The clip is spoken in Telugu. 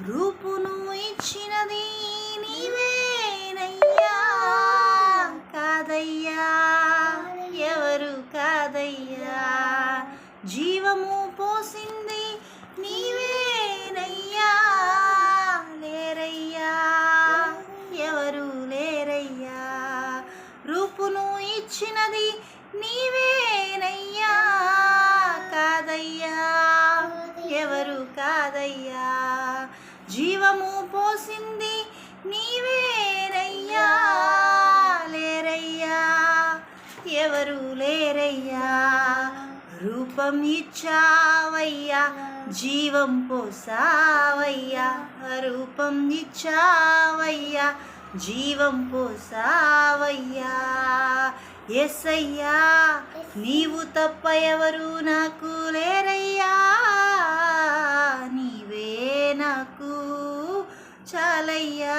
రూపును ఇచ్చినది నీవేనయ్యా, కాదయ్యా ఎవరు కాదయ్యా. జీవము పోసింది నీవేనయ్యా, లేరయ్యా ఎవరు లేరయ్యా. రూపును ఇచ్చినది నీవేనయ్యా, కాదయ్యా ఎవరు కాదయ్యా. జీవము పోసింది నీవేనయ్యా, లేరయ్యా ఎవరు లేరయ్యా. రూపం ఇచ్చావయ్యా, జీవం పోసావయ్యా. రూపం ఇచ్చావయ్యా, జీవం పోసావయ్యా. యేసయ్యా నీవు తప్ప ఎవరు నాకు లేరయ్యా, నీవే నాకు చాలయ్యా.